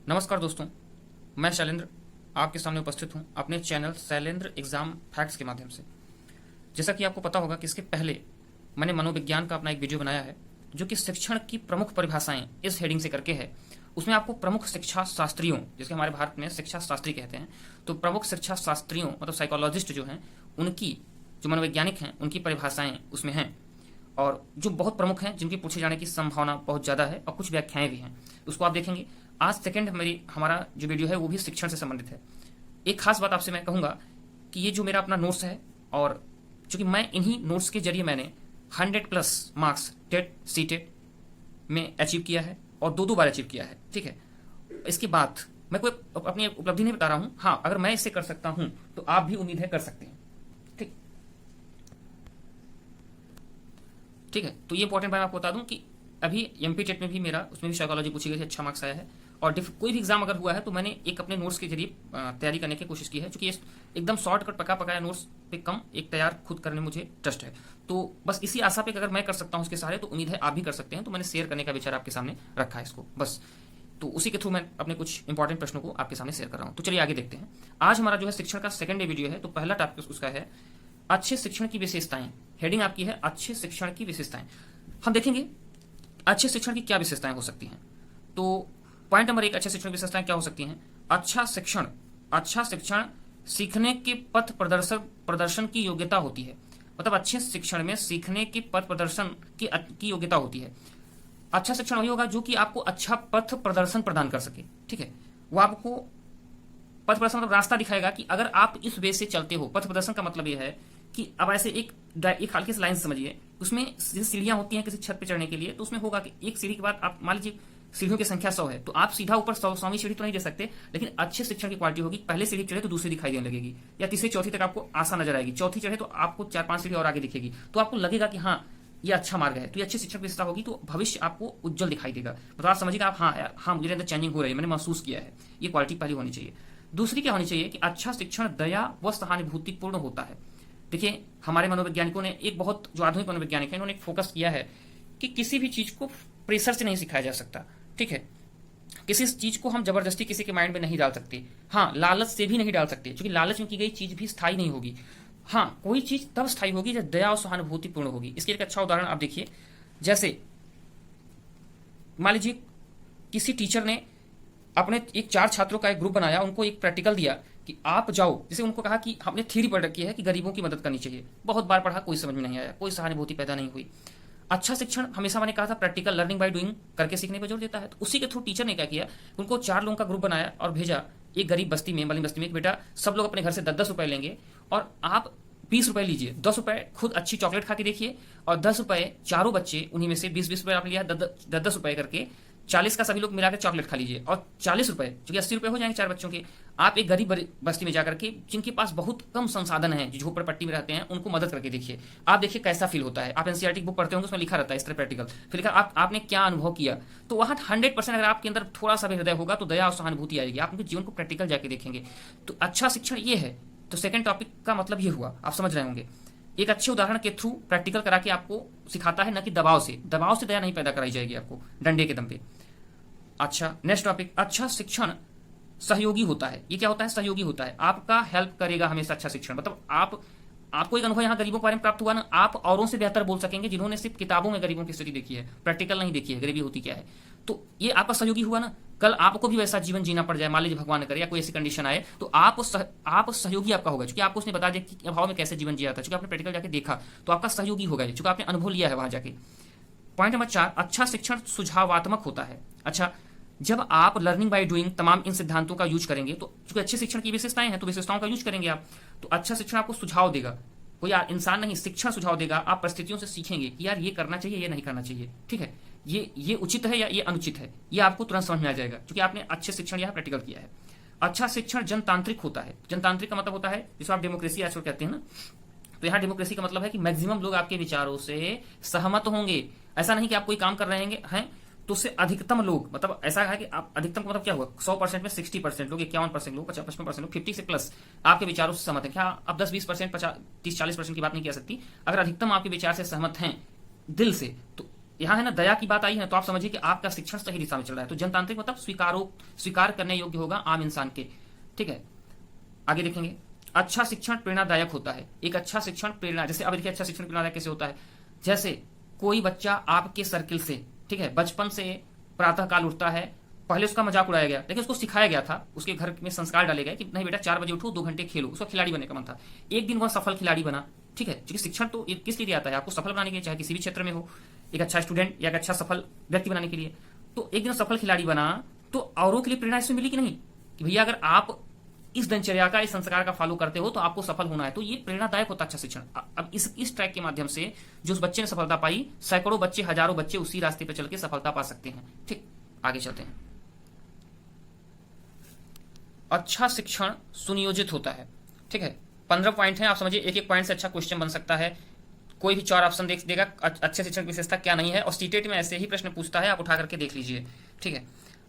नमस्कार दोस्तों, मैं शैलेंद्र आपके सामने उपस्थित हूं अपने चैनल शैलेंद्र एग्जाम फैक्ट्स के माध्यम से। जैसा कि आपको पता होगा कि इसके पहले मैंने मनोविज्ञान का अपना एक वीडियो बनाया है जो कि शिक्षण की प्रमुख परिभाषाएं इस हेडिंग से करके है। उसमें आपको प्रमुख शिक्षा शास्त्रियों, जिसके हमारे भारत में शिक्षा शास्त्री कहते हैं, तो प्रमुख शिक्षा शास्त्रियों मतलब साइकोलॉजिस्ट जो हैं उनकी, जो मनोवैज्ञानिक हैं, उनकी परिभाषाएं उसमें हैं और जो बहुत प्रमुख हैं, जिनकी पूछे जाने की संभावना बहुत ज़्यादा है और कुछ व्याख्याएं भी हैं, उसको आप देखेंगे। आज सेकंड हमारा जो वीडियो है वो भी शिक्षण से संबंधित है। एक खास बात आपसे मैं कहूँगा कि ये जो मेरा अपना नोट्स है, और चूंकि मैं इन्हीं नोट्स के जरिए मैंने 100+ मार्क्स टेट सी टेट में अचीव किया है और दो बार अचीव किया है। ठीक है, इसके बाद मैं कोई अपनी उपलब्धि नहीं बता रहा हूँ। हाँ, अगर मैं इससे कर सकता हूँ तो आप भी उम्मीद है कर सकते हैं। ठीक ठीक है, तो ये इंपॉर्टेंट बात आपको बता दूं कि अभी एमपी टेट में भी मेरा, उसमें भी साइकोलॉजी पूछी गई थी, अच्छा मार्क्स आया है। और कोई भी एग्जाम अगर हुआ है तो मैंने एक अपने नोट्स के जरिए तैयारी करने की कोशिश की है, क्योंकि ये एकदम शॉर्टकट पका पकाया नोट्स पे कम एक तैयार खुद करने में मुझे ट्रस्ट है। तो बस इसी आशा पे अगर मैं कर सकता हूँ उसके सहारे, तो उम्मीद है आप भी कर सकते हैं। तो मैंने शेयर करने का विचार आपके सामने रखा है इसको, बस। तो उसी के थ्रू मैं अपने कुछ इंपॉर्टेंट प्रश्नों को आपके सामने शेयर कर रहा हूँ। तो चलिए आगे देखते हैं। आज हमारा जो है शिक्षण का सेकंड डे वीडियो है। तो पहला टॉपिक उसका है अच्छे शिक्षण की विशेषताएं। हेडिंग आपकी है अच्छे शिक्षण की विशेषताएं। हम देखेंगे अच्छे शिक्षण की क्या विशेषताएं हो सकती हैं। तो पॉइंट नंबर 1, अच्छे शिक्षण की विशेषताएं क्या हो सकती हैं। अच्छा शिक्षण सीखने के पथ प्रदर्शन की योग्यता होती है। मतलब अच्छे शिक्षण में सीखने के पथ प्रदर्शन की योग्यता होती है। अच्छा शिक्षण वही होगा जो कि आपको अच्छा पथ प्रदर्शन प्रदान कर सके। ठीक है, वो आपको पथ प्रदर्शन मतलब रास्ता दिखाएगा कि अगर आप इस वे से चलते हो। पथ प्रदर्शन का मतलब यह है कि अब ऐसे एक हल्की सी लाइन समझिए, उसमें सीढ़ियां होती हैं किसी छत पे चढ़ने के लिए। तो उसमें होगा कि एक सीढ़ी के बाद आप मान लीजिए सीढ़ियों की संख्या 100 है, तो आप सीधा ऊपर 100वीं सीढ़ी तो नहीं दे सकते, लेकिन अच्छे शिक्षण की क्वालिटी होगी पहले सीढ़ी चढ़े तो दूसरी दिखाई देने लगेगी, या तीसरी चौथी तक आपको आसान नजर आएगी, चौथी चढ़े तो आपको 4-5 सीढ़ी और आगे दिखेगी, तो आपको लगेगा कि हाँ ये अच्छा मार्ग है। तो ये अच्छी शिक्षण की विशेषता होगी, तो भविष्य आपको उज्जवल दिखाई देगा। मतलब आप समझिएगा, आप हाँ यार, हाँ मुझे अंदर चेंजिंग हो रही है, मैंने महसूस किया है। ये क्वालिटी पहली होनी चाहिए। दूसरी क्या होनी चाहिए कि अच्छा शिक्षण दया व सहानुभूतिपूर्ण होता है। देखिए, हमारे मनोवैज्ञानिकों ने एक बहुत, जो आधुनिक मनोवैज्ञानिक है, इन्होंने एक फोकस किया है कि किसी भी चीज को प्रेशर से नहीं सिखाया जा सकता। ठीक है, किसी चीज को हम जबरदस्ती किसी के माइंड में नहीं डाल सकते। हाँ, लालच से भी नहीं डाल सकते, क्योंकि लालच में की गई चीज भी स्थायी नहीं होगी। हाँ, कोई चीज तब स्थायी होगी जब दया और सहानुभूतिपूर्ण होगी। इसके एक अच्छा उदाहरण आप देखिए, जैसे मान लीजिए किसी टीचर ने अपने एक 4 छात्रों का एक ग्रुप बनाया, उनको एक प्रैक्टिकल दिया कि आप जाओ, जैसे उनको कहा कि हमने थ्योरी पढ़ रखी है कि गरीबों की मदद करनी चाहिए, बहुत बार पढ़ा, कोई समझ में नहीं आया, कोई सहानुभूति पैदा नहीं हुई। अच्छा शिक्षण हमेशा मैंने कहा था प्रैक्टिकल लर्निंग बाय डूइंग करके सीखने पर जोर देता है। तो उसी के थ्रू टीचर ने क्या किया, उनको 4 लोगों का ग्रुप बनाया और भेजा एक गरीब बस्ती में, वाली बस्ती में, बेटा सब लोग अपने घर से 10-10 रुपए लेंगे और आप 20 रुपए लीजिए, 10 रुपए खुद अच्छी चॉकलेट खा के देखिए, और 10 रुपए चारों बच्चे, उन्हीं में से 20-20 रुपए आप लिया, 10-10 रुपए करके 40 का सभी लोग मिलाकर चॉकलेट खा लीजिए, और 40 रुपए क्योंकि 80 रुपए हो जाएंगे 4 बच्चों के, आप एक गरीब बस्ती में जाकर के, जिनके पास बहुत कम संसाधन है, जो झोपड़पट्टी में रहते हैं, उनको मदद करके देखिए। आप देखिए कैसा फील होता है। आप एनसीईआरटी बुक पढ़ते होंगे, उसमें लिखा रहता है इस तरह प्रैक्टिकल, फिर लिखा आपने क्या अनुभव किया। तो वहां 100% अगर आपके अंदर थोड़ा सा भी हृदय होगा तो दया और सहानुभूति आएगी। आप उनके जीवन को प्रैक्टिकल जाके देखेंगे। तो अच्छा शिक्षण ये है। तो सेकंड टॉपिक का मतलब ये हुआ, आप समझ रहे होंगे, एक अच्छे उदाहरण के थ्रू प्रैक्टिकल करा के आपको सिखाता है, न कि दबाव से दया नहीं पैदा कराई जाएगी आपको डंडे के दम पे। अच्छा, नेक्स्ट टॉपिक, अच्छा शिक्षण सहयोगी होता है। ये क्या होता है? सहयोगी होता है, आपका हेल्प करेगा हमेशा। अच्छा शिक्षण मतलब आपको एक अनुभव यहाँ गरीबों के बारे में प्राप्त हुआ ना, आप औरों से बेहतर बोल सकेंगे जिन्होंने सिर्फ किताबों में गरीबों की स्थिति देखी है, प्रैक्टिकल नहीं देखी है गरीबी होती क्या है। तो ये आपका सहयोगी हुआ ना। कल आपको भी वैसा जीवन जीना पड़ जाए, मान लीजिए भगवान करे, या कोई ऐसी कंडीशन आए, तो आप सहयोगी आपका होगा, क्योंकि आपको उसने बता दिया कि अभाव में कैसे जीवन जिया था, क्योंकि आपने प्रैक्टिकल जाके देखा, तो आपका सहयोगी होगा, क्योंकि आपने अनुभव लिया है वहां जाके। पॉइंट नंबर 4, अच्छा शिक्षण सुझावात्मक होता है। अच्छा, जब आप लर्निंग बाय डूइंग तमाम इन सिद्धांतों का यूज करेंगे, तो चूंकि अच्छे शिक्षण की विशेषताएं हैं, तो विशेषताओं का यूज करेंगे आप, तो अच्छा शिक्षण आपको सुझाव देगा। कोई इंसान नहीं, शिक्षण सुझाव देगा। आप परिस्थितियों से सीखेंगे कि यार ये करना चाहिए, ये नहीं करना चाहिए। ठीक है, ये उचित है या ये अनुचित है, ये आपको तुरंत समझ में आ जाएगा, क्योंकि आपने अच्छे शिक्षण या प्रैक्टिकल किया है। अच्छा शिक्षण जनतांत्रिक होता है। जनतांत्रिक का मतलब होता है जिसको आप डेमोक्रेसी आजकल कहते हैं ना, तो यहाँ डेमोक्रेसी का मतलब है कि मैक्सिमम लोग आपके विचारों से सहमत होंगे। ऐसा नहीं कि आप कोई काम कर रहे हैं तो उससे अधिकतम लोग, मतलब ऐसा है कि आप अधिकतम का मतलब क्या हुआ, 100% में 60% लोग, 51% लोग, 55% लोग, 50 से प्लस आपके विचारों से सहमत है। क्या आप 10-20%, 30-40% की बात नहीं कह सकती। अगर अधिकतम आपके विचार से सहमत हैं दिल से, तो यहाँ है ना दया की बात आई है, तो आप समझिए कि आपका शिक्षण सही दिशा में चल रहा है। तो जनतांत्रिक मतलब स्वीकार करने योग्य होगा आम इंसान के। ठीक है, आगे देखेंगे। अच्छा शिक्षण प्रेरणादायक होता है। एक अच्छा शिक्षण प्रेरणा, जैसे अब देखिए अच्छा शिक्षण प्रेरणादायक कैसे होता है। जैसे कोई बच्चा आपके सर्किल से, ठीक है, बचपन से प्रातः काल उठता है, पहले उसका मजाक उड़ाया गया, लेकिन उसको सिखाया गया था, उसके घर में संस्कार डाले गए कि नहीं बेटा 4 बजे उठो, 2 घंटे खेलो, उसका खिलाड़ी बनने का मन था। एक दिन वह सफल खिलाड़ी बना। ठीक है, क्योंकि शिक्षण तो किस लिए आता है, आपको सफल बनाने के लिए, चाहे किसी भी क्षेत्र में हो, एक अच्छा स्टूडेंट या एक अच्छा सफल व्यक्ति बनाने के लिए। तो एक दिन सफल खिलाड़ी बना, तो औरों के लिए प्रेरणा इसमें मिली कि नहीं, कि भैया अगर आप इस दिनचर्या का, इस संस्कार का फॉलो करते हो तो आपको सफल होना है। तो ये प्रेरणादायक होता अच्छा शिक्षण। अब इस ट्रैक के माध्यम से जो उस बच्चे ने सफलता पाई, सैकड़ों बच्चे, हजारों बच्चे उसी रास्ते पर चल के सफलता पा सकते हैं। ठीक, आगे चलते हैं। अच्छा शिक्षण सुनियोजित होता है। ठीक है, 15 पॉइंट हैं, आप समझिए एक एक पॉइंट से अच्छा क्वेश्चन बन सकता है। कोई भी 4 ऑप्शन देगा अच्छे शिक्षण की विशेषता क्या नहीं है, और सीटेट में ऐसे ही प्रश्न पूछता है, आप उठा करके देख लीजिए। ठीक है,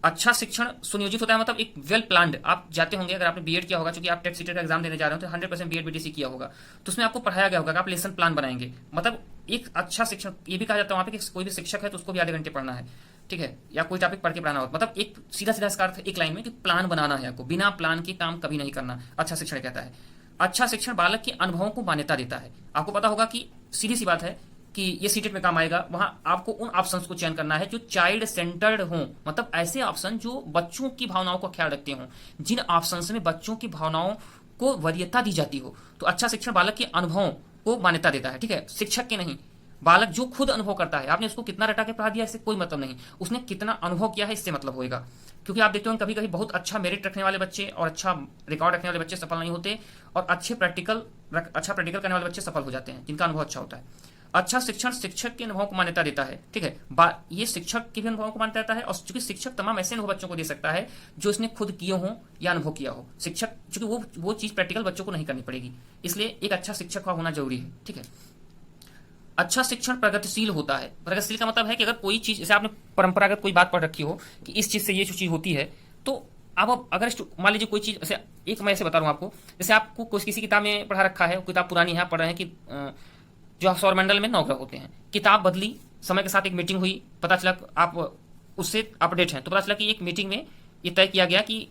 अच्छा शिक्षण सुनियोजित होता है मतलब एक वेल प्लान्ड। आप जाते होंगे, अगर आपने बीएड किया होगा, क्योंकि आप टेट सीटेट का एग्जाम देने जा रहे हो, तो 100% बीएड बीटीसी किया होगा, तो उसमें आपको पढ़ाया गया होगा कि आप लेसन प्लान बनाएंगे। मतलब एक अच्छा शिक्षण, ये भी कहा जाता है वहाँ पे कि कोई भी शिक्षक है तो उसको भी आधे घंटे पढ़ना है। ठीक है, या कोई टॉपिक पढ़ के पढ़ाना हो, मतलब एक सीधा सीधा इसका अर्थ एक लाइन में कि प्लान बनाना है आपको, बिना प्लान के काम कभी नहीं करना, अच्छा शिक्षण कहता है। अच्छा शिक्षण बालक के अनुभवों को मान्यता देता है। आपको पता होगा कि सीधी सी बात है कि ये सीटेट में काम आएगा, वहां आपको उन ऑप्शंस को चयन करना है जो चाइल्ड सेंटर्ड हों, मतलब ऐसे ऑप्शन जो बच्चों की भावनाओं का ख्याल रखते हों, जिन ऑप्शंस में बच्चों की भावनाओं को वरीयता दी जाती हो। तो अच्छा शिक्षण बालक के अनुभवों को मान्यता देता है। ठीक है, शिक्षक के नहीं, बालक जो खुद अनुभव करता है। आपने उसको कितना रटा के पढ़ा दिया इससे कोई मतलब नहीं, उसने कितना अनुभव किया है इससे मतलब होगा। क्योंकि आप देखते हो कभी कभी बहुत अच्छा मेरिट रखने वाले बच्चे और अच्छा रिकॉर्ड रखने वाले बच्चे सफल नहीं होते, और अच्छा प्रैक्टिकल करने वाले बच्चे सफल हो जाते हैं, जिनका अनुभव अच्छा होता है। अच्छा शिक्षण शिक्षक के अनुभव को मान्यता देता है। ठीक है, ये शिक्षक के भी अनुभव को मान्यता देता है, और चूंकि शिक्षक तमाम ऐसे अनुभव बच्चों को दे सकता है जो इसने खुद किए हों या अनुभव किया हो। शिक्षक चूंकि वो चीज प्रैक्टिकल बच्चों को नहीं करनी पड़ेगी, इसलिए एक अच्छा शिक्षक का होना जरूरी है। ठीक है, अच्छा शिक्षण प्रगतिशील होता है। प्रगतिशील का मतलब है कि अगर कोई चीज, जैसे आपने परंपरागत कोई बात पढ़ रखी हो कि इस चीज से ये चीज होती है, तो अब अगर मान लीजिए कोई चीज, जैसे एक मैं ऐसे बता रहा हूँ आपको, जैसे आपको किसी किताब में पढ़ा रखा है, किताब पुरानी है, आप पढ़ रहे हैं कि जो सौरमंडल में 9 ग्रह होते हैं, किताब बदली, समय के साथ एक मीटिंग हुई, पता चला आप उससे अपडेट हैं, तो पता चला कि एक मीटिंग में ये तय किया गया कि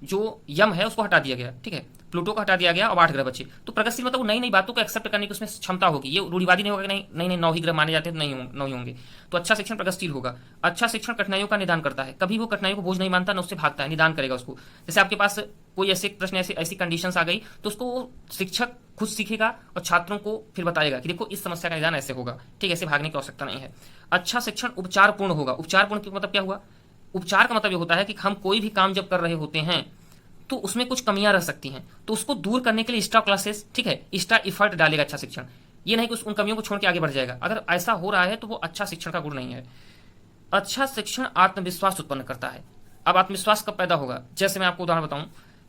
जो यम है उसको हटा दिया गया। ठीक है, प्लूटो को हटा दिया गया और 8 ग्रह बचे। तो प्रगतिशील मतलब नई नई बातों को एक्सेप्ट करने की उसमें क्षमता होगी। ये रूढ़िवादी नहीं होगा कि नहीं नहीं 9 ही ग्रह माने जाते हैं तो नहीं ही होंगे। तो अच्छा शिक्षण प्रगतिशील होगा। अच्छा शिक्षण कठिनाइयों का निदान करता है। कभी वो कठिनाइयों को बोझ नहीं मानता, न उससे भागता है, निदान करेगा उसको। जैसे आपके पास कोई ऐसे प्रश्न, ऐसी कंडीशंस आ गई, तो उसको शिक्षक खुद सीखेगा और छात्रों को फिर बताएगा कि देखो इस समस्या का निदान ऐसे होगा। ठीक है, ऐसे भागने की आवश्यकता नहीं है। अच्छा शिक्षण उपचारपूर्ण होगा। उपचारपूर्ण का मतलब क्या हुआ? उपचार का मतलब ये होता है कि हम कोई भी काम जब कर रहे होते हैं तो उसमें कुछ कमियां रह सकती हैं, तो उसको दूर करने के लिए एक्स्ट्रा क्लासेस, ठीक है, एक्स्ट्रा इफर्ट डालेगा अच्छा शिक्षण। ये नहीं कि उन कमियों को छोड़ के आगे बढ़ जाएगा। अगर ऐसा हो रहा है तो वो अच्छा शिक्षण का गुण नहीं है। अच्छा शिक्षण आत्मविश्वास उत्पन्न करता है। अब आत्मविश्वास कब पैदा होगा? जैसे मैं आपको उदाहरण बताऊं,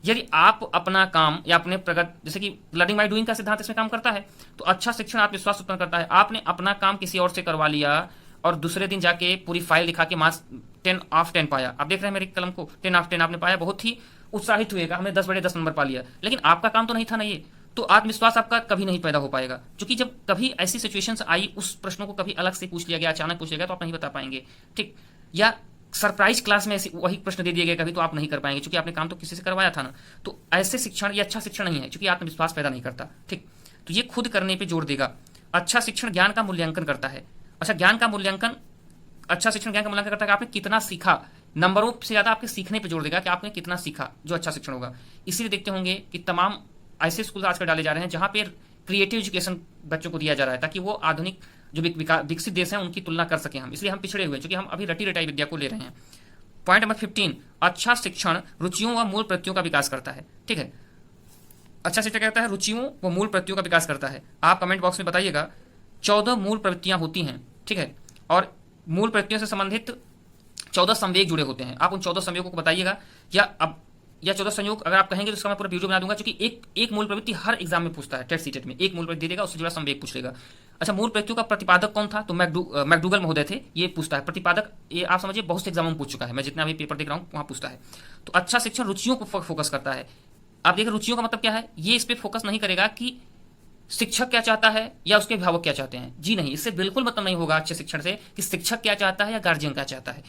यदि आप अपना काम या अपने जैसे कि लर्निंग बाय डूइंग का सिद्धांत इसमें काम करता है, तो अच्छा शिक्षण आत्मविश्वास उत्पन्न करता है। आपने अपना काम किसी और से करवा लिया और दूसरे दिन जाके पूरी फाइल दिखा के मार्क्स 10/10 पाया। आप देख रहे हैं मेरी कलम को, 10/10 आपने पाया, बहुत ही उत्साहित हुएगा, हमने 10 बड़े 10 नंबर पा लिया, लेकिन आपका काम तो नहीं था ना ये। तो आत्मविश्वास आपका कभी नहीं पैदा हो पाएगा, क्योंकि जब कभी ऐसी सिचुएशंस आई, उस प्रश्नों को कभी अलग से पूछ लिया गया, अचानक पूछ लिया गया, तो आप नहीं बता पाएंगे। ठीक, या सरप्राइज क्लास में ऐसे वही प्रश्न दे दिए गए कभी, तो आप नहीं कर पाएंगे, क्योंकि आपने काम तो किसी से करवाया था ना। तो ऐसे शिक्षण ये अच्छा शिक्षण नहीं है, क्योंकि आत्मविश्वास पैदा नहीं करता। ठीक, तो ये खुद करने पर जोर देगा। अच्छा शिक्षण ज्ञान का मूल्यांकन करता है। अच्छा, ज्ञान का मूल्यांकन, अच्छा शिक्षण ज्ञान का मूल्यांकन करता है कि आपने कितना सीखा। नंबरों से ज्यादा आपके सीखने पे जोर देगा कि आपने कितना सीखा, जो अच्छा शिक्षण होगा। इसीलिए देखते होंगे कि तमाम ऐसे स्कूल आजकल डाले जा रहे हैं जहां पे क्रिएटिव एजुकेशन बच्चों को दिया जा रहा है, ताकि वो आधुनिक जो विकसित देश हैं उनकी तुलना कर सकें हम। इसलिए हम पिछड़े हुए, क्योंकि हम अभी रटी रटाई विद्या को ले रहे हैं। पॉइंट नंबर 15, अच्छा शिक्षण रुचियों व मूल प्रत्ययों का विकास करता है। ठीक है, अच्छा शिक्षण कहता है रुचियों व मूल प्रत्ययों का विकास करता है। आप कमेंट बॉक्स में बताइएगा 14 मूल प्रवृत्तियां होती हैं। ठीक है, और मूल प्रत्ययों से संबंधित 14 संवेग जुड़े होते हैं। आप उन 14 संवेगों को बताइएगा, या 14 संयोग अगर आप कहेंगे तो उसका मैं पूरा वीडियो बना दूंगा, क्योंकि एक मूल प्रवृत्ति हर एग्जाम में पूछता है। टेट सीटेट में एक मूल प्रवृत्ति दे देगा, उससे जुड़ा संवेग पूछ लेगा। अच्छा, मूल प्रत्ययों का प्रतिपादक कौन था? तो मैकडूगल महोदय थे, ये पूछता है। प्रतिपादक ये आप समझिए बहुत से एग्जामों में पूछ चुका है, मैं जितना भी पेपर देख रहा हूँ वहां पूछता है। तो अच्छा शिक्षण रुचियों को फोकस करता है। आप देखिए रुचियों का मतलब क्या है, ये इस पर फोकस नहीं करेगा कि शिक्षक क्या चाहता है या उसके अभिभावक क्या चाहते हैं। जी नहीं, इससे बिल्कुल मतलब नहीं होगा अच्छे शिक्षण से कि शिक्षक क्या चाहता है या गार्जियन क्या चाहता है।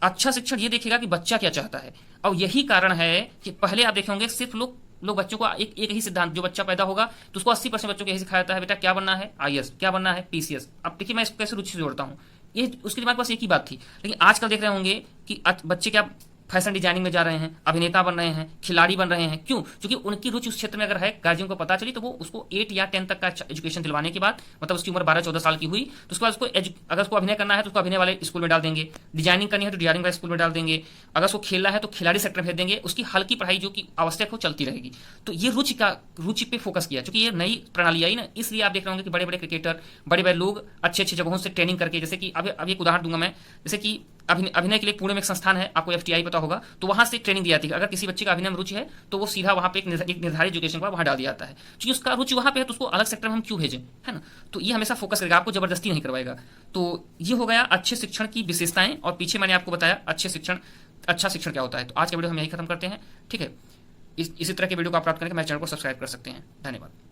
अच्छा शिक्षण ये देखेगा कि बच्चा क्या चाहता है। और यही कारण है कि पहले आप देखे होंगे सिर्फ लोग बच्चों को एक ही सिद्धांत, जो बच्चा पैदा होगा तो उसको 80% बच्चों को यही सिखाया जाता है, बेटा क्या बनना है, आईएएस, क्या बनना है, पीसीएस। अब देखिए मैं इसको कैसे रुचि से जोड़ता हूँ, ये उसके दिमाग में बस एक ही बात थी। लेकिन आजकल देख रहे होंगे कि बच्चे क्या फैशन डिजाइनिंग में जा रहे हैं, अभिनेता बन रहे हैं, खिलाड़ी बन रहे हैं। क्यों? क्योंकि उनकी रुचि उस क्षेत्र में अगर है, गार्जियन को पता चली, तो वो उसको 8 या 10 तक का एजुकेशन दिलवाने के बाद, मतलब उसकी उम्र 12-14 साल की हुई तो उसके बाद उसको अगर उसको अभिनय करना है तो उसको अभिनय वाले स्कूल में डाल देंगे, डिजाइनिंग करनी है तो डिजाइनिंग वाले स्कूल में डाल देंगे, अगर उसको खेलना है तो खिलाड़ी सेक्टर में भेज देंगे। उसकी हल्की पढ़ाई जो कि आवश्यक हो चलती रहेगी। तो ये रुचि पे फोकस किया, क्योंकि ये नई प्रणाली आई ना, इसलिए आप देख रहे होंगे कि बड़े बड़े क्रिकेटर, बड़े बड़े लोग अच्छे अच्छे जगहों से ट्रेनिंग करके, जैसे कि अब एक उदाहरण दूंगा मैं, जैसे कि अभिनय के लिए पुणे में एक संस्थान है, आपको एफटीआई पता होगा, तो वहां से ट्रेनिंग दी जाती है। अगर किसी बच्चे का अभिनय में रुचि है तो वो सीधा वहां पे एक निर्धारित एजुकेशन का वहां डाल दिया जाता है, क्योंकि उसका रुचि वहां पे है तो उसको अलग सेक्टर में हम क्यों भेजें, है ना। तो ये हमेशा फोकस करेगा, आपको जबरदस्ती नहीं करवाएगा। तो ये हो गया अच्छे शिक्षण की विशेषताएं, और पीछे मैंने आपको बताया अच्छा शिक्षण क्या होता है। तो आज का वीडियो हम यही खत्म करते हैं, ठीक है। इसी तरह के वीडियो को आप प्राप्त करने के मेरे चैनल को सब्सक्राइब कर सकते हैं। धन्यवाद।